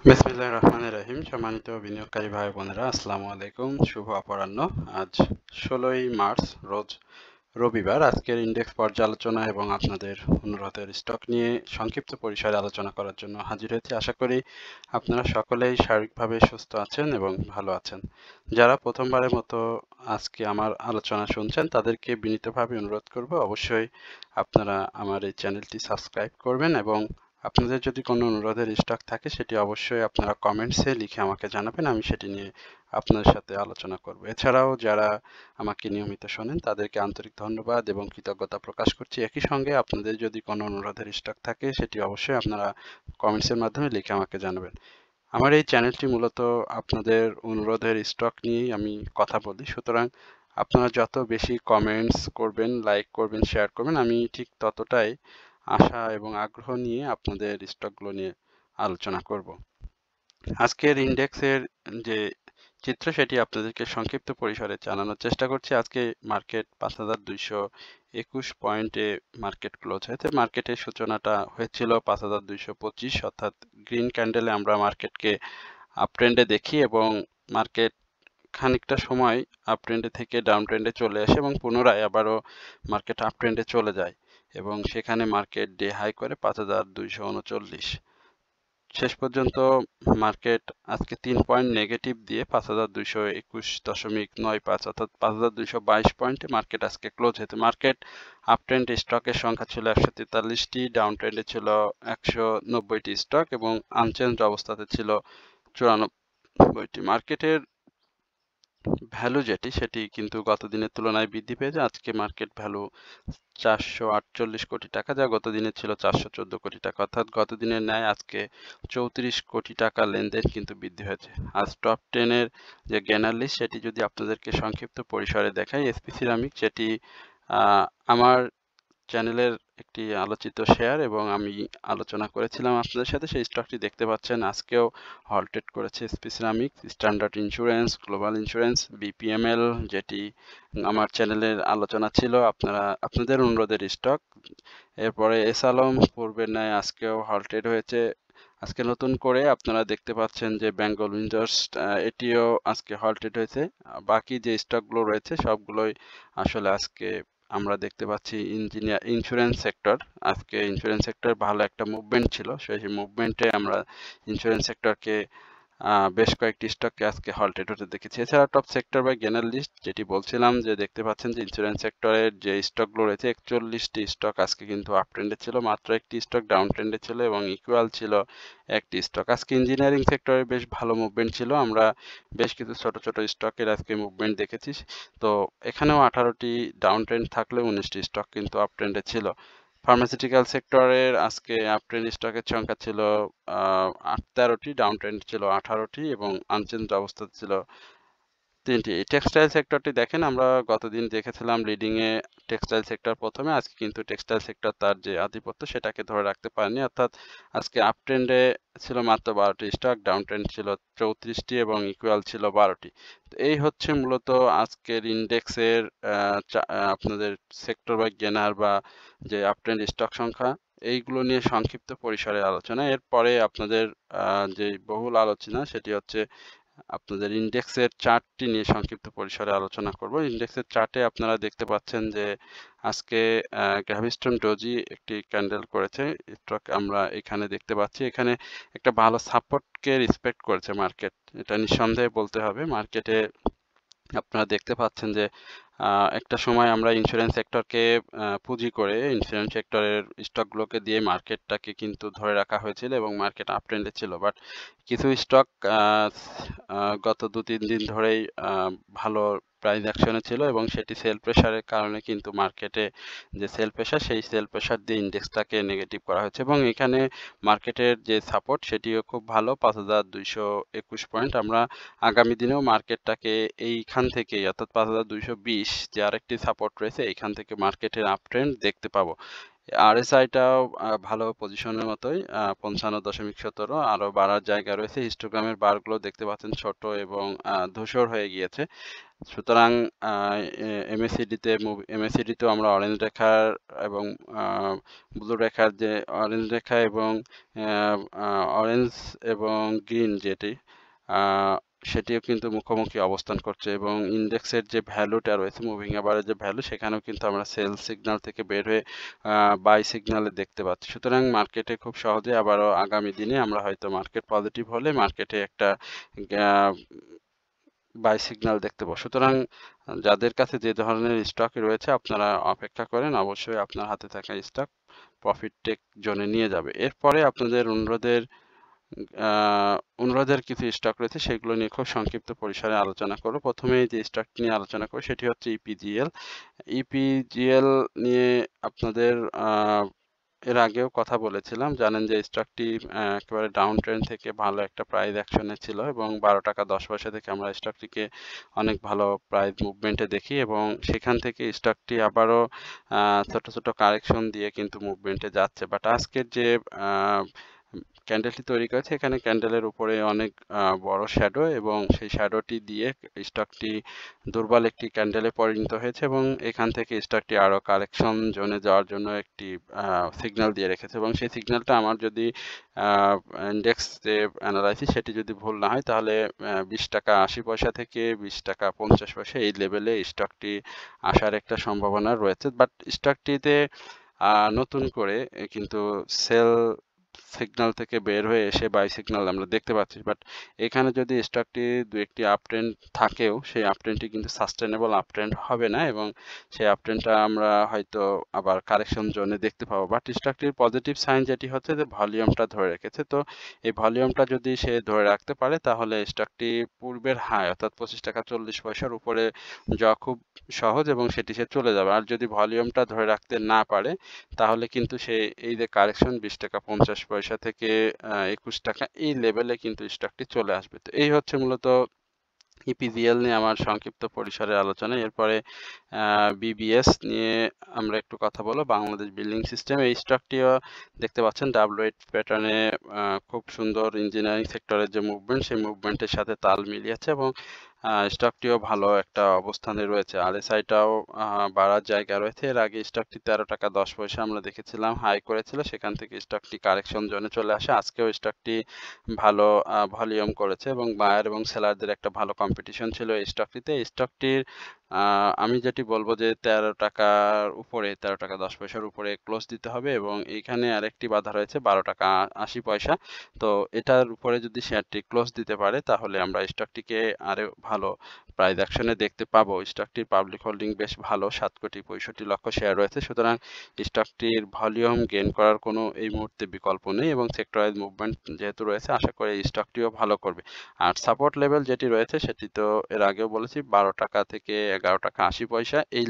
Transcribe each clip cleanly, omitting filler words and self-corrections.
বিসমিল্লাহির রহমানির রহিম। সম্মানিত বিনিয়োগকারী ভাই বোনেরা, আসসালামু আলাইকুম। শুভ অপরাহ্ন। আজ 16ই মার্চ, রোজ রবিবার। আজকের ইন্ডেক্স পর্যালোচনা এবং আপনাদের অনুরোধের স্টক নিয়ে সংক্ষিপ্ত পরিসরে আলোচনা করার জন্য হাজির হয়েছি। আশা করি আপনারা সকলেই শারীরিকভাবে সুস্থ আছেন এবং ভালো আছেন। যারা প্রথমবারের মতো আজকে আমার আলোচনা শুনছেন তাদেরকে বিনীতভাবে অনুরোধ করব, অবশ্যই আপনারা আমার এই চ্যানেলটি সাবস্ক্রাইব করবেন এবং আপনাদের যদি কোনো অনুরোধের স্টক থাকে সেটি অবশ্যই আপনারা কমেন্টসে লিখে আমাকে জানাবেন, আমি সেটি নিয়ে আপনাদের সাথে আলোচনা করব। এছাড়াও যারা আমাকে নিয়মিত শোনেন তাদেরকে আন্তরিক ধন্যবাদ এবং কৃতজ্ঞতা প্রকাশ করছি। একই সঙ্গে আপনাদের যদি কোনো অনুরোধের স্টক থাকে সেটি অবশ্যই আপনারা কমেন্টসের মাধ্যমে লিখে আমাকে জানাবেন। আমার এই চ্যানেলটি মূলত আপনাদের অনুরোধের স্টক নিয়েই আমি কথা বলি, সুতরাং আপনারা যত বেশি কমেন্টস করবেন, লাইক করবেন, শেয়ার করবেন, আমি ঠিক ততটাই আশা এবং আগ্রহ নিয়ে আপনাদের স্টকগুলো নিয়ে আলোচনা করব। আজকের ইন্ডেক্সের যে চিত্র সেটি আপনাদেরকে সংক্ষিপ্ত পরিসরে জানানোর চেষ্টা করছি। আজকে মার্কেট 5221 পয়েন্টে মার্কেট ক্লোজ হয়েছে। মার্কেটের সূচনাটা হয়েছিল 5225, অর্থাৎ গ্রিন ক্যান্ডেলে আমরা মার্কেটকে আপ ট্রেন্ডে দেখি এবং মার্কেট খানিকটা সময় আপ ট্রেন্ডে থেকে ডাউন ট্রেন্ডে চলে আসে এবং পুনরায় আবারও মার্কেট আপ ট্রেন্ডে চলে যায় এবং সেখানে মার্কেট ডে হাই করে 5239। শেষ পর্যন্ত মার্কেট আজকে 3 পয়েন্ট নেগেটিভ দিয়ে 5221.95, অর্থাৎ 5222 পয়েন্টে মার্কেট আজকে ক্লোজ হয়েছে। মার্কেট আপ ট্রেন্ড স্টকের সংখ্যা ছিল 143টি, ডাউন ট্রেন্ডে ছিল 190টি স্টক এবং আনচেঞ্জ অবস্থাতে ছিল 94টি। মার্কেটের ভ্যালু যেটি সেটি কিন্তু গত দিনের তুলনায় বৃদ্ধি পেয়েছে। আজকে মার্কেট ভ্যালু 448 কোটি টাকা, যা গত দিনে ছিল 414 কোটি টাকা, অর্থাৎ গত দিনের ন্যায় আজকে 34 কোটি টাকা লেনদেন কিন্তু বৃদ্ধি হয়েছে। আজ টপ 10 এর যে গেনার লিস্ট সেটি যদি আপনাদেরকে সংক্ষিপ্ত পরিসরে দেখাই, এসপি সিরামিক যেটি আমার চ্যানেলের একটি আলোচিত শেয়ার এবং আমি আলোচনা করেছিলাম আপনাদের সাথে, সেই স্টকটি দেখতে পাচ্ছেন আজকেও হলটেড করেছে। SP ceramic, standard insurance, global insurance, বিপিএমএল যেটি আমার চ্যানেলের আলোচনা ছিল আপনাদের অনুরোধের স্টক। এরপরে এস আলম পূর্বের ন্যায় আজকেও হলটেড হয়েছে। আজকে নতুন করে আপনারা দেখতে পাচ্ছেন যে বেঙ্গল উইন্ডোজ, এটিও আজকে হলটেড হয়েছে। বাকি যে স্টকগুলো রয়েছে সবগুলোই আসলে আজকে আমরা দেখতে পাচ্ছি। ইন্স্যুরেন্স সেক্টর, আজকে ইন্স্যুরেন্স সেক্টর ভালো একটা মুভমেন্ট ছিল, সেই মুভমেন্টে আমরা ইন্স্যুরেন্স সেক্টরকে বেশ কয়েকটি স্টককে আজকে হলটেড হতে দেখেছি। এছাড়া টপ সেক্টর বা গেনার লিস্ট যেটি বলছিলাম, যে দেখতে পাচ্ছেন যে ইন্স্যুরেন্স সেক্টরের যে স্টকগুলো রয়েছে 41টি স্টক আজকে কিন্তু আপ ট্রেন্ডে ছিল, মাত্র একটি স্টক ডাউন ট্রেন্ডে ছিল এবং ইকুয়াল ছিল একটি স্টক। আজকে ইঞ্জিনিয়ারিং সেক্টরে বেশ ভালো মুভমেন্ট ছিল, আমরা বেশ কিছু ছোট ছোট স্টকের আজকে মুভমেন্ট দেখেছি। তো এখানেও 18টি ডাউন ট্রেন্ড থাকলে 19টি স্টক কিন্তু আপ ট্রেন্ডে ছিল। ফার্মাসিউটিক্যাল সেক্টরের আজকে আপ ট্রেন্ড স্টকের সংখ্যা ছিল 13টি, ডাউন ট্রেন্ড ছিল 18টি এবং আনচেঞ্জ অবস্থাতে ছিল 3টি। টেক্সটাইল সেক্টরটি দেখেন, আমরা গতদিন দেখেছিলাম লিডিং এ টেক্সটাইল সেক্টর প্রথমে, আজকে কিন্তু টেক্সটাইল সেক্টর তার যে আধিপত্য সেটাকে ধরে রাখতে পারেনি, অর্থাৎ আজকে আপ ট্রেন্ডে ছিল মাত্র 12টি স্টক, ডাউন ট্রেন্ড ছিল 34টি এবং ইকুয়াল ছিল 12টি। এই হচ্ছে মূলত আজকের ইন্ডেক্সের আপনাদের সেক্টর বা গেনার বা যে আপ ট্রেন্ড স্টক সংখ্যা, এইগুলো নিয়ে সংক্ষিপ্ত পরিসরে আলোচনা। এরপরে আপনাদের যে বহুল আলোচনা সেটি হচ্ছে আপনাদের ইন্ডেক্সের চার্টটি নিয়ে সংক্ষিপ্ত পরিসরে আলোচনা করব। ইন্ডেক্সের চার্টে আপনারা দেখতে পাচ্ছেন যে আজকে গ্র্যাভিস্টোন ডোজি একটি ক্যান্ডেল করেছে স্টক, আমরা এখানে দেখতে পাচ্ছি। এখানে একটা ভালো সাপোর্টকে রেসপেক্ট করেছে মার্কেট, এটা নিঃসন্দেহে বলতে হবে। মার্কেটে আপনারা দেখতে পাচ্ছেন যে একটা সময় আমরা ইন্স্যুরেন্স সেক্টরকে পুঁজি করে ইন্স্যুরেন্স সেক্টরের স্টকগুলোকে দিয়ে মার্কেটটাকে কিন্তু ধরে রাখা হয়েছিল এবং মার্কেট আপ ট্রেন্ডে ছিল, বাট কিছু স্টক গত 2-3 দিন ধরেই ভালো প্রাইস অ্যাকশনে ছিল এবং সেটি সেল প্রেশারের কারণে কিন্তু মার্কেটে যে সেল প্রেশার, সেই সেল প্রেশার দিয়ে ইন্ডেক্সটাকে নেগেটিভ করা হয়েছে এবং এখানে মার্কেটের যে সাপোর্ট সেটিও খুব ভালো, 5221 পয়েন্ট। আমরা আগামী দিনেও মার্কেটটাকে এইখান থেকেই, অর্থাৎ 5220 যে আরেকটি সাপোর্ট রয়েছে, এইখান থেকে মার্কেটের আপ ট্রেন্ড দেখতে পাবো। আরএসআইটাও ভালো পজিশনের মতোই 55.17 আরো বাড়ার জায়গা রয়েছে। হিস্টোগ্রামের বারগুলো দেখতে পাচ্ছেন ছোট এবং ধূসর হয়ে গিয়েছে। সুতরাং এমএসিডিতেও আমরা অরেঞ্জ রেখার এবং ব্লু রেখার যে অরেঞ্জ রেখা এবং অরেঞ্জ এবং গ্রিন যেটি সেটিও কিন্তু মুখোমুখি অবস্থান করছে এবং ইন্ডেক্সের যে ভ্যালুটা রয়েছে মুভিং অ্যাভারেজ যে ভ্যালু সেখানেও কিন্তু আমরা সেল সিগন্যাল থেকে বের হয়ে বাই সিগন্যালে দেখতে পাচ্ছি। সুতরাং মার্কেটে খুব সহজে আবারও আগামী দিনে আমরা হয়তো মার্কেট পজিটিভ হলে মার্কেটে একটা বাই সিগন্যাল দেখতে পাবো। সুতরাং যাদের কাছে যে ধরনের স্টক রয়েছে আপনারা অপেক্ষা করেন, অবশ্যই আপনার হাতে থাকা স্টক প্রফিট টেক জোনে নিয়ে যাবে। এরপরে আপনাদের অনুরোধের কিছু স্টক রয়েছে সেগুলো নিয়ে খুব সংক্ষিপ্ত পরিসরে আলোচনা করব। প্রথমে যে স্টকটি নিয়ে আলোচনা করব সেটি হচ্ছে ইপিজিএল। ইপিজিএল নিয়ে আপনাদের এর আগেও কথা বলেছিলাম, জানেন যে স্টকটি একেবারে ডাউন ট্রেন্ড থেকে ভালো একটা প্রাইস অ্যাকশনে ছিল এবং 12 টাকা 10 পয়সা থেকে আমরা স্টকটিকে অনেক ভালো প্রাইস মুভমেন্টে দেখি এবং সেখান থেকে স্টকটি আবারও ছোট ছোট কারেকশন দিয়ে কিন্তু মুভমেন্টে যাচ্ছে। বাট আজকের যে ক্যান্ডেলটি তৈরি করেছে এখানে ক্যান্ডেলের উপরে অনেক বড় শ্যাডো এবং সেই শ্যাডোটি দিয়ে স্টকটি দুর্বল একটি ক্যান্ডেলে পরিণত হয়েছে এবং এখান থেকে স্টকটি আরো কারেকশন জোনে যাওয়ার জন্য একটি সিগন্যাল দিয়ে রেখেছে এবং সেই সিগন্যালটা আমার যদি ইন্ডেক্স যে অ্যানালাইসিস সেটি যদি ভুল না হয় তাহলে 20 টাকা 80 পয়সা থেকে 20 টাকা 50 পয়সা এই লেভেলে স্টকটি আসার একটা সম্ভাবনা রয়েছে। বাট স্টকটিতে নতুন করে কিন্তু সেল সিগন্যাল থেকে বের হয়ে এসে বাই সিগন্যাল আমরা দেখতে পাচ্ছি। বাট এখানে যদি স্টকটি দু একটি আপ ট্রেন্ড থাকেও সেই আপ ট্রেন্ডটি কিন্তু সাস্টেনেবল আপ ট্রেন্ড হবে না এবং সেই আপ ট্রেন্ডটা আমরা হয়তো আবার কারেকশন জোনে দেখতে পাবো। বাট স্টকটির পজিটিভ সাইন যেটি হচ্ছে যে ভলিউমটা ধরে রেখেছে। তো এই ভলিউমটা যদি সে ধরে রাখতে পারে তাহলে স্টকটি পূর্বের হাই অর্থাৎ 25 টাকা 40 পয়সার উপরে যাওয়া খুব সহজ এবং সেটি সে চলে যাবে। আর যদি ভলিউমটা ধরে রাখতে না পারে তাহলে কিন্তু সে এই যে কারেকশন 20 টাকা 50 পয়সা থেকে 21 টাকা এই লেভেলে কিন্তু স্টকটি চলে আসবে। তো এই হচ্ছে মূলত ইপিজিএল নিয়ে আমার সংক্ষিপ্ত পরিসরে আলোচনা। এরপরে বিবিএস নিয়ে আমরা একটু কথা বলবো, বাংলাদেশ বিল্ডিং সিস্টেম। এই স্টকটিও দেখতে পাচ্ছেন ডাব্লিউ8 প্যাটার্নে খুব সুন্দর ইঞ্জিনিয়ারিং সেক্টরের যে মুভমেন্ট সেই মুভমেন্টের সাথে তাল মিলিয়েছে এবং স্টকটিও ভালো একটা অবস্থানে রয়েছে। আরএসআইটাও বাড়ার জায়গা রয়েছে। এর আগে স্টকটি 13 টাকা 10 পয়সা আমরা দেখেছিলাম হাই করেছিল, সেখান থেকে স্টকটি কারেকশন জোনে চলে আসে। আজকেও স্টকটি ভালো ভলিউম করেছে এবং বায়ার এবং সেলারদের একটা ভালো কম্পিটিশন ছিল এই স্টকটিতে। এই স্টকটির আমি যেটি বলবো যে 13 টাকার উপরে 13 টাকা 10 পয়সার উপরে ক্লোজ দিতে হবে এবং এইখানে আরেকটি বাধা রয়েছে 12 টাকা 80 পয়সা। তো এটার উপরে যদি শেয়ারটি ক্লোজ দিতে পারে তাহলে আমরা স্টকটিকে আরো ভালো প্রাইস অ্যাকশনে দেখতে পাবো। স্টকটির পাবলিক হোল্ডিং বেশ ভালো, 7,65,00,000 শেয়ার রয়েছে। সুতরাং স্টকটির ভলিউম গেইন করার কোনো এই মুহূর্তে বিকল্প নেই এবং সেক্টরাইজ মুভমেন্ট যেহেতু রয়েছে আশা করি এই স্টকটিও ভালো করবে। আর সাপোর্ট লেভেল যেটি রয়েছে সেটি তো এর আগেও বলেছি 12 টাকা থেকে 11 টাকা 80 পয়সা এই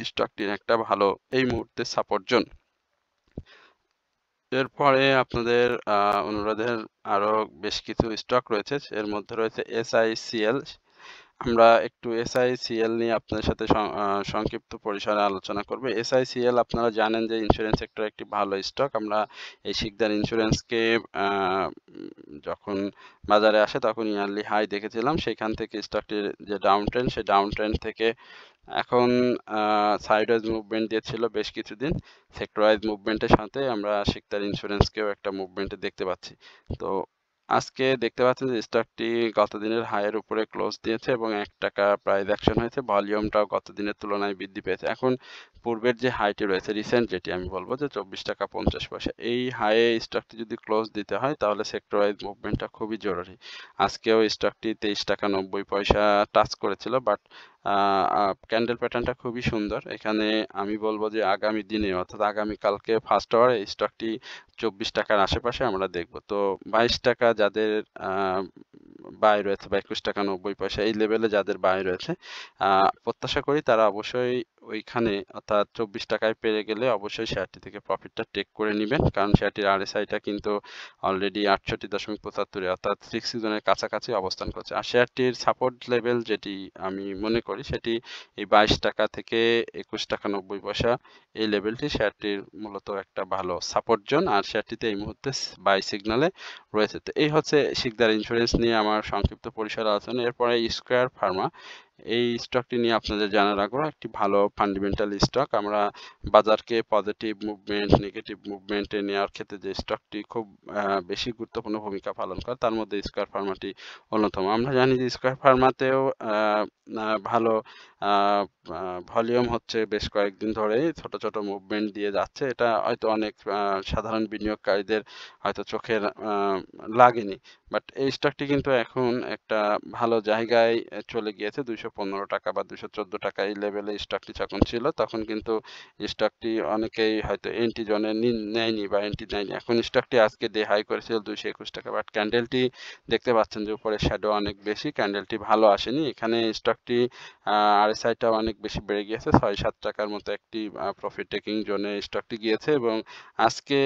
স্টকটির একটা ভালো এই মুহূর্তে সাপোর্ট জোন। এরপরে আপনাদের অনুরোধের আরো বেশ কিছু স্টক রয়েছে, এর মধ্যে রয়েছে এসআইসিএল। আমরা একটু এসআইসিএল নিয়ে আপনাদের সাথে সংক্ষিপ্ত পরিসরে আলোচনা করব। এসআইসিএল আপনারা জানেন যে ইন্স্যুরেন্স সেক্টর একটি ভালো স্টক। আমরা এই শিকদার ইন্স্যুরেন্সকে যখন বাজারে আসে তখন ইয়ারলি হাই দেখেছিলাম, সেখান থেকে স্টকটির যে ডাউন ট্রেন্ড সেই ডাউন ট্রেন্ড থেকে এখন সাইডওয়াইজ মুভমেন্ট দিয়েছিল বেশ কিছুদিন। সেক্টরাইজ মুভমেন্টের সাথে আমরা শিকদার ইন্স্যুরেন্সকেও একটা মুভমেন্টে দেখতে পাচ্ছি। তো আজকে দেখতে পাচ্ছেন যে স্টকটি গত দিনের হাইয়ের উপরে ক্লোজ দিয়েছে এবং 1 টাকা প্রাইস অ্যাকশন হয়েছে, ভলিউমটাও গত দিনের তুলনায় বৃদ্ধি পেয়েছে। এখন পূর্বের যে হাইটি রয়েছে রিসেন্ট যেটি আমি বলবো যে 24 টাকা 50 পয়সা, এই হাইয়ে স্টকটি যদি ক্লোজ দিতে হয় তাহলে সেক্টর ওয়াইজ মুভমেন্টটা খুবই জরুরি। আজকেও স্টকটি 23 টাকা 90 পয়সা টাচ করেছিল, বাট ক্যান্ডেল প্যাটার্নটা খুবই সুন্দর। এখানে আমি বলবো যে আগামী দিনে অর্থাৎ আগামীকালকে ফার্স্ট আওয়ারে স্টকটি 24 টাকার আশেপাশে আমরা দেখব। তো 22 টাকা যাদের বাই রয়েছে বা 21 টাকা 90 পয়সা এই লেভেলে যাদের বাই রয়েছে প্রত্যাশা করি তারা অবশ্যই ওইখানে অর্থাৎ 24 টাকায় পেরে গেলে অবশ্যই শেয়ারটি থেকে প্রফিটটা টেক করে নেবেন, কারণ শেয়ারটির আরএসআইটা কিন্তু অলরেডি 68.75 অর্থাৎ 6 জনের কাছাকাছি অবস্থান করছে। আর শেয়ারটির সাপোর্ট লেভেল যেটি আমি মনে করি সেটি এই 22 টাকা থেকে 21 টাকা 90 পয়সা, এই লেভেলটি শেয়ারটির মূলত একটা ভালো সাপোর্ট জোন, আর শেয়ারটিতে এই মুহূর্তে বাই সিগনালে রয়েছে। তো এই হচ্ছে শিকদার ইন্স্যুরেন্স নিয়ে আমার সংক্ষিপ্ত পরিসর আলোচনা। এরপরে স্কয়ার ফার্মা, এই স্টকটি নিয়ে আপনাদের জানার আগ্রহ, একটি ভালো ফান্ডামেন্টাল স্টক। আমরা বাজারকে পজিটিভ মুভমেন্ট, নেগেটিভ মুভমেন্টে নেওয়ার ক্ষেত্রে যে স্টকটি খুব বেশি গুরুত্বপূর্ণ ভূমিকা পালন করে তার মধ্যে স্কয়ার ফার্মাটি অন্যতম। আমরা জানি যে স্কয়ার ফার্মাতেও ভালো ভলিউম হচ্ছে বেশ কয়েকদিন ধরে, ছোট ছোট মুভমেন্ট দিয়ে যাচ্ছে। এটা হয়তো অনেক সাধারণ বিনিয়োগকারীদের হয়তো চোখের লাগেনি, বাট এই স্টকটি কিন্তু এখন একটা ভালো জায়গায় চলে গিয়েছে। 215 টাকা বা 214 টাকা এই লেভেলে স্টকটি যখন ছিল তখন কিন্তু স্টকটি অনেকেই হয়তো এন্ট্রি জোনে নেয়নি বা এন্ট্রি নেয়নি। এখন স্টকটি আজকে ডে হাই করেছিল 221 টাকা, বাট ক্যান্ডেলটি দেখতে পাচ্ছেন যে উপরে শ্যাডো অনেক বেশি, ক্যান্ডেলটি ভালো আসেনি। এখানে স্টকটি আরএসআইটা অনেক বেশি বেড়ে গিয়েছে, 6-7 টাকার মতো একটি প্রফিট টেকিং জোনে স্টকটি গিয়েছে, এবং আজকে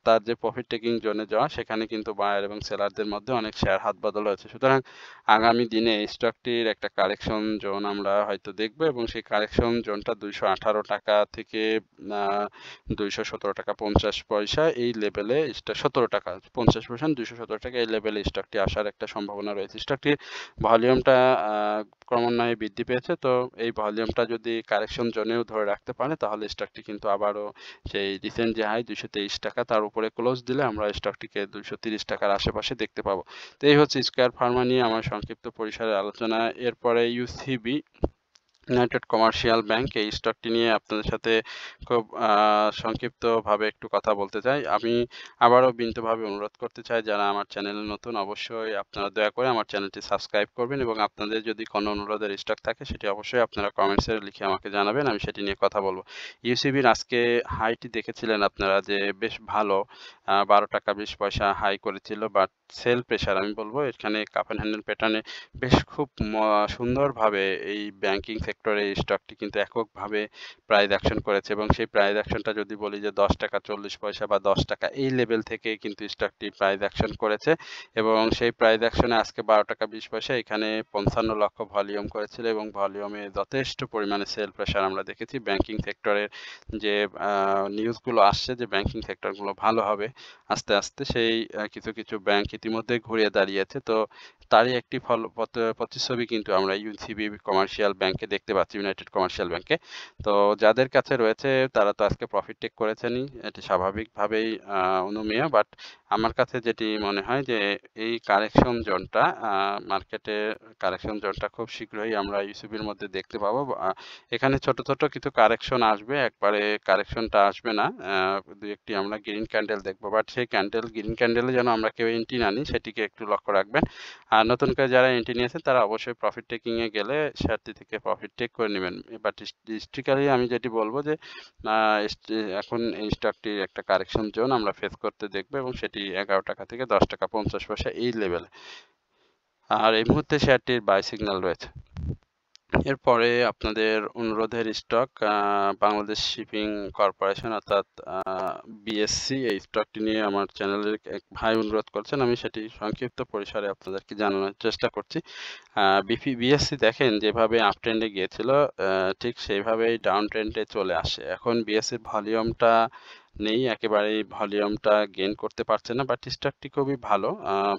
তার যে প্রফিট টেকিং জোনে যাওয়া সেখানে কিন্তু বায়ার এবং সেলারদের মধ্যে অনেক শেয়ার হাত বদল হয়েছে। সুতরাং আগামী দিনে এই স্টকটির একটা কারেকশন জোন আমরা হয়তো দেখব, এবং সেই কারেকশন জোনটা 218 টাকা থেকে 217 টাকা 50 পয়সা এই লেভেলে, 17 টাকা 50 পয়সা 217 টাকা এই লেভেলে স্টকটি আসার একটা সম্ভাবনা রয়েছে। স্টকটির ভলিউমটা ক্রমান্বয়ে বৃদ্ধি পেয়েছে, তো এই ভলিউমটা যদি কারেকশন জোনেও ধরে রাখতে পারে তাহলে স্টকটি কিন্তু আবারও সেই রিসেন্ট যে হাই 223 টাকা তার উপরে ক্লোজ দিলে আমরা স্টকটিকে 230 টাকার আশেপাশে দেখতে পাবো। তো এই হচ্ছে স্কয়ার ফার্মা নিয়ে আমার সংক্ষিপ্ত পরিসরে আলোচনা। এরপরে ইউসিবি, ইউনাইটেড কমার্শিয়াল ব্যাংক, এই স্টকটি নিয়ে আপনাদের সাথে খুব সংক্ষিপ্তভাবে একটু কথা বলতে চাই। আমি আবারও বিনীতভাবে অনুরোধ করতে চাই, যারা আমার চ্যানেলে নতুন অবশ্যই আপনারা দয়া করে আমার চ্যানেলটি সাবস্ক্রাইব করবেন, এবং আপনাদের যদি কোনো অনুরোধের স্টক থাকে সেটি অবশ্যই আপনারা কমেন্টসে লিখে আমাকে জানাবেন, আমি সেটি নিয়ে কথা বলবো। ইউসিবির আজকে হাইটি দেখেছিলেন আপনারা যে বেশ ভালো, 12 টাকা 20 পয়সা হাই করেছিল, বাট সেল প্রেশার আমি বলবো এখানে কাপ অ্যান্ড হ্যান্ডেল প্যাটার্নে বেশ খুব সুন্দরভাবে এই ব্যাংকিং সেক্টরে এই স্টকটি কিন্তু এককভাবে প্রাইস অ্যাকশন করেছে, এবং সেই প্রাইস অ্যাকশনটা যদি বলি যে 10 টাকা 40 পয়সা বা 10 টাকা এই লেভেল থেকে কিন্তু স্টকটি প্রাইস অ্যাকশন করেছে, এবং সেই প্রাইস অ্যাকশনে আজকে 12 টাকা 20 পয়সা এখানে 55 লক্ষ ভলিউম করেছিল, এবং ভলিউমে যথেষ্ট পরিমাণে সেল প্রেশার আমরা দেখেছি। ব্যাংকিং সেক্টরের যে নিউজগুলো আসছে যে ব্যাংকিং সেক্টরগুলো ভালো হবে আস্তে আস্তে, সেই কিছু কিছু ব্যাংক ইতিমধ্যে ঘুরে দাঁড়িয়েছে। তো তারই একটি প্রতিচ্ছবি কিন্তু আমরা ইউসিবি কমার্শিয়াল ব্যাংকে দেখতে পাচ্ছি, ইউনাইটেড কমার্শিয়াল ব্যাংকে। তো যাদের কাছে রয়েছে তারা তো আজকে প্রফিট টেক করেছেনই, এটি স্বাভাবিকভাবেই অনুমেয়, বাট আমার কাছে যেটি মনে হয় যে এই কারেকশন জোনটা, মার্কেটে কারেকশন জোনটা খুব শীঘ্রই আমরা ইউসিবির মধ্যে দেখতে পাবো। এখানে ছোট ছোট কিছু কারেকশন আসবে, একবারে কারেকশনটা আসবে না, দুই একটি আমরা গ্রিন ক্যান্ডেল দেখবো, বাট সেই গ্রিন ক্যান্ডেলে যেন আমরা কেউ এন্ট্রি না নিই সেটিকে একটু লক্ষ্য রাখবেন। আর নতুন করে যারা এন্ট্রি নিয়েছেন তারা অবশ্যই প্রফিট টেকিং এ গেলে শেয়ারটি থেকে প্রফিট টেক করে নেবেন। বাট হিস্ট্রিক্যালি আমি যেটি বলবো যে এখন এই স্টকটির একটা কারেকশন জোন আমরা ফেস করতে দেখবো, এবং সেটি 11 টাকা থেকে 10 টাকা 50 পয়সা এই লেভেলে, আর এই মুহূর্তে শেয়ারটির বাই সিগন্যাল রয়েছে। এরপরে আপনাদের অনুরোধের স্টক, বাংলাদেশ শিপিং কর্পোরেশন অর্থাৎ বিএসসি, এই স্টকটি নিয়ে আমার চ্যানেলের এক ভাই অনুরোধ করছেন, আমি সেটি সংক্ষিপ্ত পরিসরে আপনাদেরকে জানানোর চেষ্টা করছি। বিএসসি দেখেন যেভাবে আপ ট্রেন্ডে গিয়েছিল ঠিক সেইভাবেই ডাউন ট্রেন্ডে চলে আসে। এখন বিএসসির ভলিউমটা নেই, একেবারেই ভলিউমটা গেইন করতে পারছে না, বাট স্টকটি খুবই ভালো,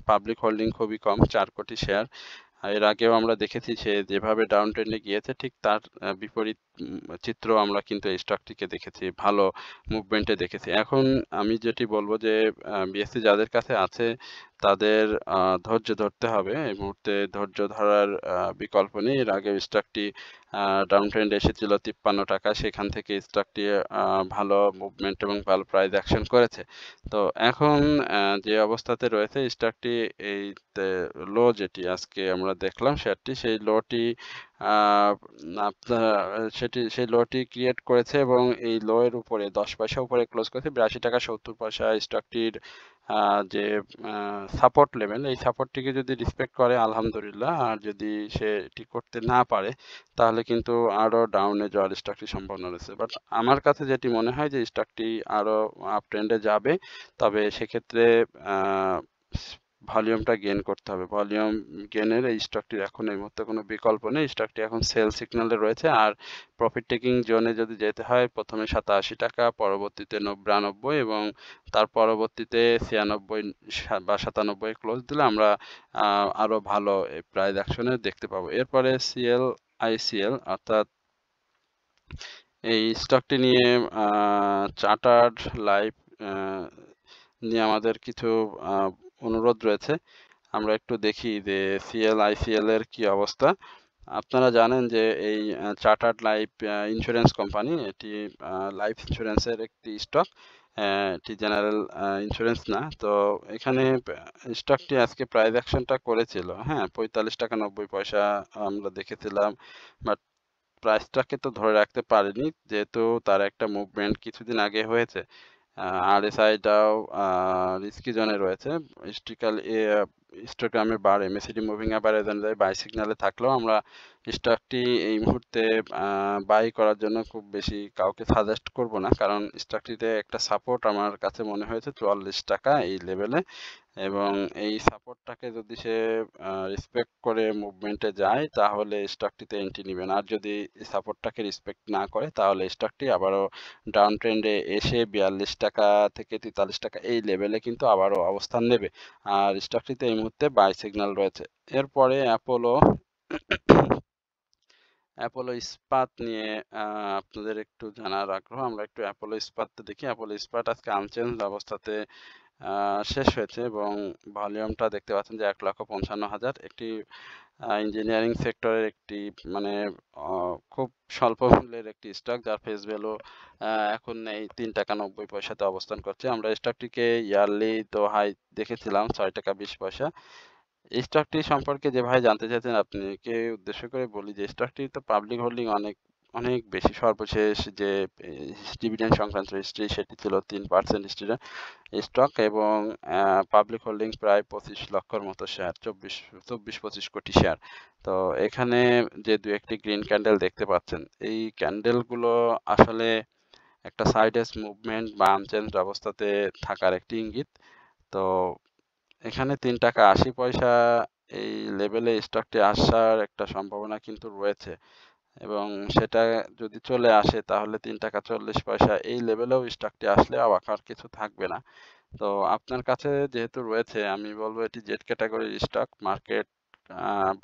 পাবলিক হোল্ডিং খুবই কম, 4 কোটি শেয়ার। এর আগেও আমরা দেখেছি সে যেভাবে ডাউন ট্রেন্ডে গিয়েছে ঠিক তার বিপরীত চিত্র আমরা কিন্তু এই স্টকটিকে দেখেছি, ভালো মুভমেন্টে দেখেছি। এখন আমি যেটি বলবো যে বিএসসি যাদের কাছে আছে তাদের ধৈর্য ধরতে হবে, এই মুহূর্তে ধৈর্য ধরার বিকল্প নেই। এর আগে স্টকটি ডাউন ট্রেন্ডে এসেছিল 53 টাকা, সেখান থেকে স্টকটি ভালো মুভমেন্ট এবং ভালো প্রাইস অ্যাকশন করেছে। তো এখন যে অবস্থাতে রয়েছে স্টকটি, এই লো যেটি আজকে আমরা দেখলাম শেয়ারটি, সেই লোটি আপনার সেই লোটি ক্রিয়েট করেছে, এবং এই লো এর উপরে 10 পয়সা উপরে ক্লোজ করেছে, 82 টাকা 70 পয়সা স্টকটির যে সাপোর্ট লেভেল, এই সাপোর্টটিকে যদি রেসপেক্ট করে আলহামদুলিল্লাহ, আর যদি সে এটি করতে না পারে তাহলে কিন্তু আরও ডাউনে যাওয়ার স্টকটি সম্ভাবনা রয়েছে। বাট আমার কাছে যেটি মনে হয় যে স্টকটি আরও আপ ট্রেন্ডে যাবে, তবে সেক্ষেত্রে ভলিউমটা গেইন করতে হবে। ভলিউম গেইনের এই স্টকটির এখন এই মুহূর্তে কোনো বিকল্প নেই। স্টকটি এখন সেল সিগন্যালে রয়েছে, আর প্রফিট টেকিং জোনে যদি যেতে হয় প্রথমে 87 টাকা, পরবর্তীতে 92 এবং তার পরবর্তীতে 96 বা 97 ক্লোজ দিলে আমরা আরো ভালো প্রাইস অ্যাকশনে দেখতে পাবো। এরপরে আইসিএল অর্থাৎ এই স্টকটি নিয়ে চার্টার্ড লাইফ নিয়ে আমাদের কিছু অনুরোধ রয়েছে। আমরা একটু দেখি যে আইসিএল এর কি অবস্থা। আপনারা জানেন যে এই চার্টার্ড লাইফ ইন্স্যুরেন্স কোম্পানি, এটি লাইফ ইন্স্যুরেন্সের একটি স্টক, এটি জেনারেল ইন্স্যুরেন্স না। তো এখানে স্টকটি আজকে প্রাইস অ্যাকশনটা করেছিল, হ্যাঁ, 45 টাকা 90 পয়সা আমরা দেখেছিলাম, বাট প্রাইসটাকে তো ধরে রাখতে পারেনি, যেহেতু তার একটা মুভমেন্ট কিছুদিন আগে হয়েছে। আরএসআইটাও রিস্কি জোনে রয়েছে। হিস্টোগ্রামের বার এমএসিডি মুভিং অ্যাভারেজ অনুযায়ী বাই সিগন্যালে থাকলেও আমরা স্টকটি এই মুহূর্তে বাই করার জন্য খুব বেশি কাউকে সাজেস্ট করব না, কারণ স্টকটিতে একটা সাপোর্ট আমার কাছে মনে হয়েছে 44 টাকা এই লেভেলে, এবং এই সাপোর্টটাকে যদি সে রেসপেক্ট করে মুভমেন্টে যায় তাহলে স্টকটিতে এন্ট্রি নেবেন, আর যদি সাপোর্টটাকে রেসপেক্ট না করে তাহলে স্টকটি আবারও ডাউন ট্রেন্ডে এসে 42 টাকা থেকে 43 টাকা এই লেভেলে কিন্তু আবারও অবস্থান নেবে, আর স্টকটিতে এই মুহূর্তে বাই সিগন্যাল রয়েছে। এরপরে অ্যাপোলো ইস্পাত নিয়ে আপনাদের একটু জানার আগ্রহ। আমরা একটু অ্যাপোলো ইস্পাতটা দেখি। অ্যাপোলো ইস্পাত আজকে আনচেঞ্জ অবস্থাতে শেষ হয়েছে এবং ভলিউমটা দেখতে পাচ্ছেন যে 1,55,000। একটি ইঞ্জিনিয়ারিং সেক্টরের একটি মানে খুব স্বল্প মূল্যের একটি স্টক, যার ফেস ভ্যালু এখন নেই, 3 টাকা 90 পয়সাতে অবস্থান করছে। আমরা স্টকটিকে ইয়ারলি তো হাই দেখেছিলাম 6 টাকা 20 পয়সা। এই স্টকটি সম্পর্কে যে ভাই জানতে চাইছেন আপনি, কে উদ্দেশ্য করে বলি যে স্টকটি তো পাবলিক হোল্ডিং অনেক অনেক বেশি। সর্বশেষ যে ডিভিডেন্ড সংক্রান্ত হিস্ট্রি সেটি ছিল 3% হিস্ট্রির স্টক, এবং পাবলিক হোল্ডিং প্রায় 25 লক্ষর মতো শেয়ার, 24-25 কোটি শেয়ার। তো এখানে যে দু একটি গ্রিন ক্যান্ডেল দেখতে পাচ্ছেন, এই ক্যান্ডেলগুলো আসলে একটা সাইডওয়েজ মুভমেন্ট বা আনচেঞ্জ অবস্থাতে থাকার একটি ইঙ্গিত। তো এখানে 3 টাকা 80 পয়সা এই লেভেলে স্টকটি আসার একটা সম্ভাবনা কিন্তু রয়েছে, এবং সেটা যদি চলে আসে তাহলে 3 টাকা 40 পয়সা এই লেভেলেও স্টকটি আসলে অবাক হওয়ার কিছু থাকবে না। তো আপনার কাছে যেহেতু রয়েছে, আমি বলবো এটি জেড ক্যাটাগরির স্টক। মার্কেট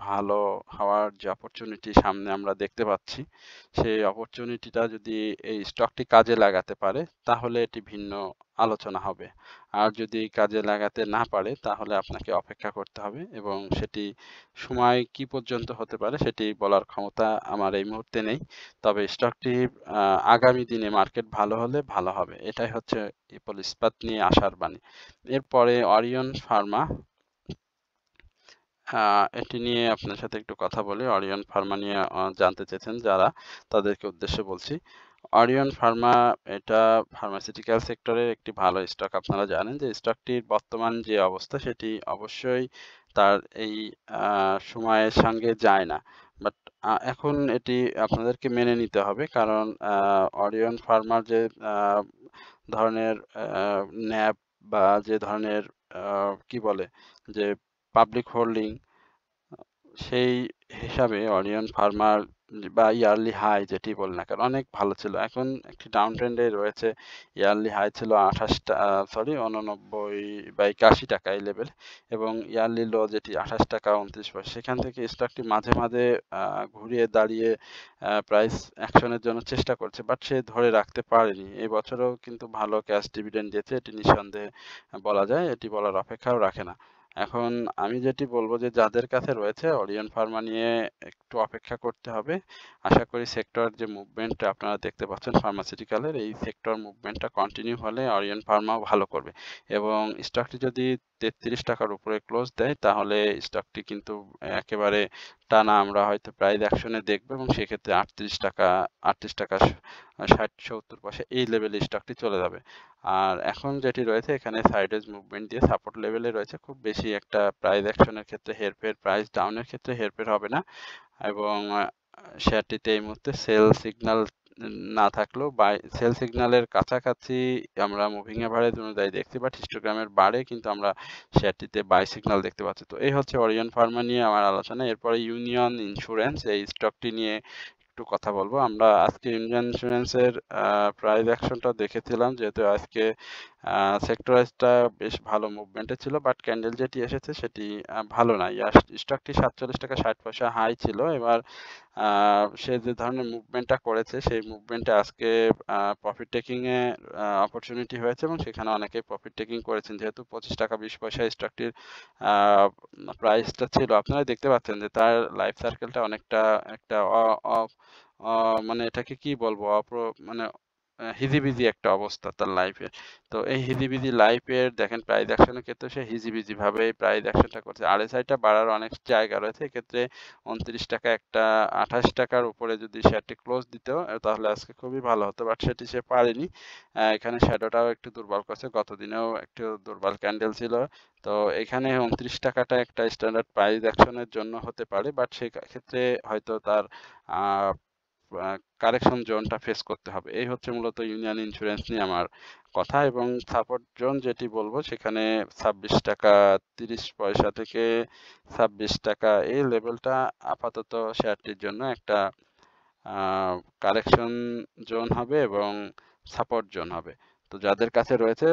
ভালো হওয়ার যে অপরচুনিটি সামনে আমরা দেখতে পাচ্ছি, সেই অপরচুনিটিটা যদি এই স্টকটি কাজে লাগাতে পারে তাহলে এটি ভিন্ন আলোচনা হবে, আর যদি কাজে লাগাতে না পারে তাহলে আপনাকে অপেক্ষা করতে হবে, এবং সেটি সময় কি পর্যন্ত হতে পারে সেটি বলার ক্ষমতা আমার এই মুহূর্তে নেই। তবে স্টকটি আগামী দিনে মার্কেট ভালো হলে ভালো হবে, এটাই হচ্ছে অ্যাপল ইস্পাত নিয়ে আশার বাণী। এরপরে অরিয়ন ফার্মা, এটি নিয়ে আপনার সাথে একটু কথা বলি। অরিয়ন ফার্মা নিয়ে জানতে চেয়েছেন যারা, তাদেরকে উদ্দেশ্যে বলছি। অরিয়ন ফার্মা এটা ফার্মাসিউটিক্যাল সেক্টরের একটি ভালো স্টক। আপনারা জানেন যে স্টকটির বর্তমান যে অবস্থা সেটি অবশ্যই তার এই সময়ের সঙ্গে যায় না, বাট এখন এটি আপনাদেরকে মেনে নিতে হবে, কারণ অরিয়ন ফার্মার যে ধরনের ন্যাব বা যে ধরনের কি বলে যে পাবলিক হোল্ডিং, সেই হিসাবে অরিয়ন ফার্মার বা ইয়ারলি হাই যেটি বলেন না কেন অনেক ভালো ছিল, এখন একটি ডাউন ট্রেন্ডে রয়েছে। ইয়ারলি হাই ছিল 89 টাকা এই লেভেল, এবং ইয়ারলি লো যেটি 28 টাকা 29 পয়সা। সেখান থেকে স্টকটি মাঝে মাঝে ঘুরিয়ে দাঁড়িয়ে প্রাইস অ্যাকশনের জন্য চেষ্টা করছে, বাট সে ধরে রাখতে পারেনি। এই বছরও কিন্তু ভালো ক্যাশ ডিভিডেন্ড দিয়েছে, এটি নিঃসন্দেহে বলা যায়, এটি বলার অপেক্ষাও রাখে না। এখন আমি যেটি বলবো যে যাদের কাছে রয়েছে অরিয়ন ফার্মা নিয়ে একটু অপেক্ষা করতে হবে। আশা করি সেক্টর যে মুভমেন্টটা আপনারা দেখতে পাচ্ছেন ফার্মাসিউটিক্যালের, এই সেক্টর মুভমেন্টটা কন্টিনিউ হলে অরিয়ন ফার্মাও ভালো করবে, এবং স্টকটি যদি 33 টাকার উপরে ক্লোজ দেয় তাহলে স্টকটি কিন্তু একেবারে টানা আমরা হয়তো প্রাইস অ্যাকশনে দেখবো এবং সেক্ষেত্রে 38 টাকা 60-70 পয়সা এই লেভেলে স্টকটি চলে যাবে। আর এখন যেটি রয়েছে এখানে সাইডওয়েজ মুভমেন্ট দিয়ে সাপোর্ট লেভেলে রয়েছে, খুব বেশি একটা প্রাইস অ্যাকশনের ক্ষেত্রে হেরফের, প্রাইস ডাউনের ক্ষেত্রে হেরফের হবে না এবং শেয়ারটিতে এই মুহূর্তে সেল সিগন্যাল না থাকলেও বাই সেল সিগন্যালের কাছাকাছি আমরা মুভিং এভারেজ অনুযায়ী দেখছি, বাট হিস্টোগ্রামের বারে কিন্তু আমরা শেয়ারটিতে বাই সিগন্যাল দেখতে পাচ্ছি। তো এই হচ্ছে ওরিয়ন ফার্মা নিয়ে আমার আলোচনা। এরপরে ইউনিয়ন ইন্স্যুরেন্স, এই স্টকটি নিয়ে একটু কথা বলবো। আমরা আজকে ইউনিয়ন ইন্স্যুরেন্সের প্রাইস অ্যাকশনটা দেখেছিলাম, যেহেতু আজকে সেক্টর ওয়াইজটা বেশ ভালো মুভমেন্টে ছিল, বাট ক্যান্ডেল যেটি এসেছে সেটি ভালো না। স্টকটি 47 টাকা 60 পয়সা হাই ছিল। এবার সে যে ধরনের মুভমেন্টটা করেছে সেই মুভমেন্টে আজকে প্রফিট টেকিং এ অপরচুনিটি হয়েছে এবং সেখানে অনেকে প্রফিট টেকিং করেছেন। যেহেতু 25 টাকা 20 পয়সা স্টকটির প্রাইসটা ছিল, আপনারা দেখতে পাচ্ছেন যে তার লাইফ সার্কেলটা অনেকটা একটা মানে এটাকে কি বলবো, মানে হিজিবিজি একটা অবস্থা তার লাইফের। তো এই হিজিবিজি লাইফের দেখেন প্রাইস অ্যাকশনের ক্ষেত্রে সে হিজিবিজি ভাবে প্রাইস অ্যাকশনটা করছে। আরএসআইটা বাড়ার অনেক জায়গা রয়েছে, এক্ষেত্রে 29 টাকা একটা 28 টাকার উপরে যদি শেয়ারটি ক্লোজ দিত তাহলে আজকে খুবই ভালো হতো, বাট সেটি সে পারেনি। এখানে শ্যাডোটাও একটু দুর্বল করছে, গতদিনেও একটু দুর্বল ক্যান্ডেল ছিল। তো এখানে 29 টাকাটা একটা স্ট্যান্ডার্ড প্রাইস অ্যাকশনের জন্য হতে পারে, বাট সেই ক্ষেত্রে হয়তো তার কারেকশন জোনটা ফেস করতে হবে। এই হচ্ছে মূলত ইউনিয়ন ইন্স্যুরেন্স নিয়ে আমার কথা। এবং সাপোর্ট জোন যেটি বলবো সেখানে 26 টাকা 30 পয়সা থেকে 26 টাকা এই লেভেলটা আপাতত শেয়ারটির জন্য একটা কারেকশন জোন হবে এবং সাপোর্ট জোন হবে। তো যাদের কাছে রয়েছে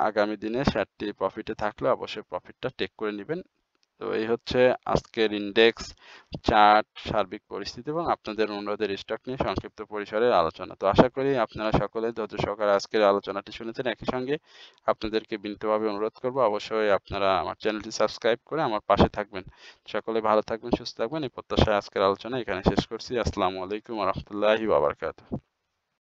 আগামী দিনে শেয়ারটি প্রফিটে থাকলে অবশ্যই প্রফিটটা টেক করে নেবেন। তো এই হচ্ছে আজকের ইন্ডেক্স চার্ট, সার্বিক পরিস্থিতি এবং আপনাদের অনুরোধের স্টক নিয়ে সংক্ষিপ্ত পরিসরে আলোচনা। তো আশা করি আপনারা সকলে ধৈর্য সহকারে আজকের আলোচনাটি শুনেছেন। একই সঙ্গে আপনাদেরকে বিনীতভাবে অনুরোধ করব অবশ্যই আপনারা আমার চ্যানেলটি সাবস্ক্রাইব করে আমার পাশে থাকবেন। সকলে ভালো থাকবেন, সুস্থ থাকবেন, এই প্রত্যাশায় আজকের আলোচনা এখানে শেষ করছি। আসসালামু আলাইকুম ওয়া রাহমাতুল্লাহি ওয়া বারাকাতুহু।